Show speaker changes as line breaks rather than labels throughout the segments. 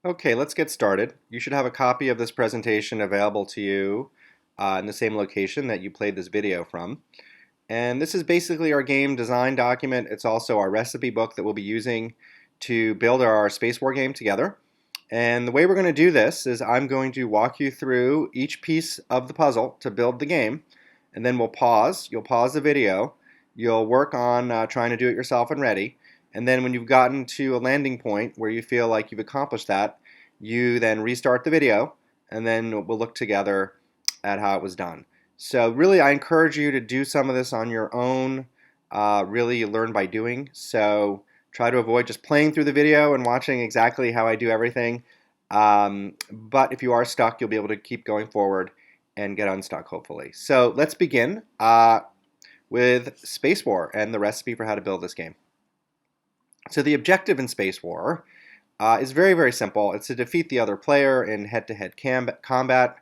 Okay, let's get started. You should have a copy of this presentation available to you in the same location that you played this video from. And this is basically our game design document. It's also our recipe book that we'll be using to build our Spacewar game together. And the way we're going to do this is I'm going to walk you through each piece of the puzzle to build the game, and then we'll pause. You'll pause the video. You'll work on trying to do it yourself and ready. And then when you've gotten to a landing point where you feel like you've accomplished that, you then restart the video, and then we'll look together at how it was done. So really, I encourage you to do some of this on your own. Really, you learn by doing. So try to avoid just playing through the video and watching exactly how I do everything. But if you are stuck, you'll be able to keep going forward and get unstuck, hopefully. So let's begin with Spacewar and the recipe for how to build this game. So the objective in Spacewar is very, very simple. It's to defeat the other player in head-to-head combat.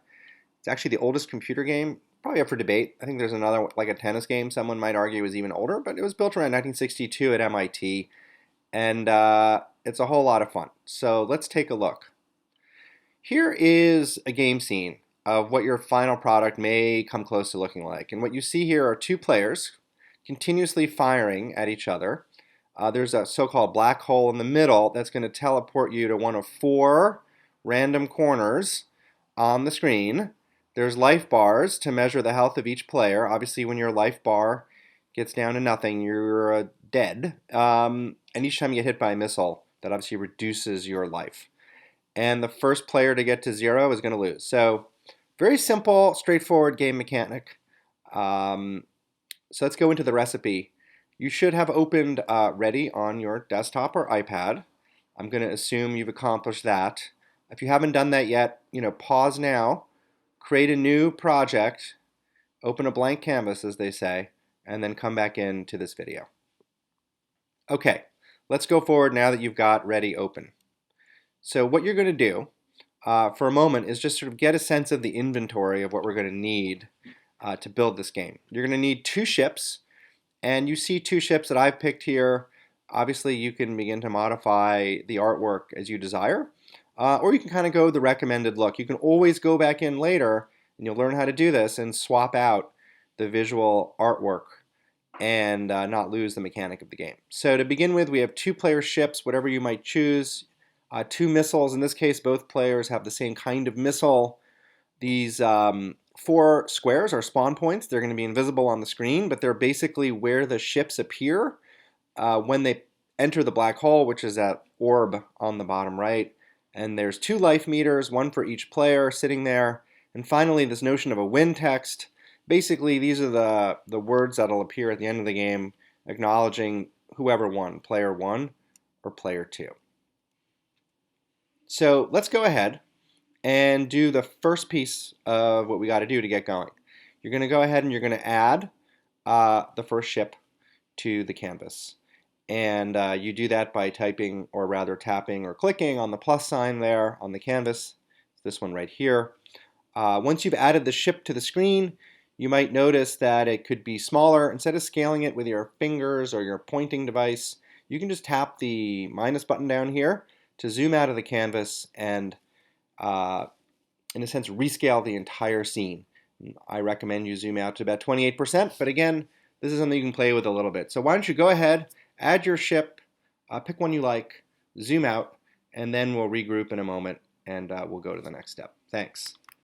It's actually the oldest computer game, probably up for debate. I think there's another, like a tennis game, someone might argue is even older, but it was built around 1962 at MIT, and it's a whole lot of fun. So let's take a look. Here is a game scene of what your final product may come close to looking like. And what you see here are two players continuously firing at each other. There's a so-called black hole in the middle that's going to teleport you to one of four random corners on the screen. There's life bars to measure the health of each player. Obviously, when your life bar gets down to nothing, you're dead. And each time you get hit by a missile, that obviously reduces your life. And the first player to get to 0 is going to lose. So very simple, straightforward game mechanic. So let's go into the recipe. You should have opened ready on your desktop or iPad. I'm going to assume you've accomplished that. If you haven't done that yet, pause now, create a new project, open a blank canvas, as they say, and then come back into this video. Okay, let's go forward now that you've got ready open. So what you're going to do for a moment is just sort of get a sense of the inventory of what we're going to need to build this game. You're going to need two ships. And you see two ships that I've picked here. Obviously, you can begin to modify the artwork as you desire, or you can kind of go the recommended look. You can always go back in later, and you'll learn how to do this, and swap out the visual artwork and not lose the mechanic of the game. So to begin with, we have two-player ships, whatever you might choose. Two missiles. In this case, both players have the same kind of missile. These four squares are spawn points. They're going to be invisible on the screen, but they're basically where the ships appear when they enter the black hole, which is that orb on the bottom right. And there's two life meters, one for each player sitting there. And finally, this notion of a win text. Basically, these are the words that'll appear at the end of the game acknowledging whoever won, player 1 or player 2. So let's go ahead and do the first piece of what we got to do to get going. You're going to go ahead and you're going to add the first ship to the canvas. And you do that by typing, or rather tapping or clicking on the plus sign there on the canvas, this one right here. Once you've added the ship to the screen, you might notice that it could be smaller. Instead of scaling it with your fingers or your pointing device, you can just tap the minus button down here to zoom out of the canvas and in a sense, rescale the entire scene. I recommend you zoom out to about 28%, but again, this is something you can play with a little bit. So why don't you go ahead, add your ship, pick one you like, zoom out, and then we'll regroup in a moment, and we'll go to the next step. Thanks.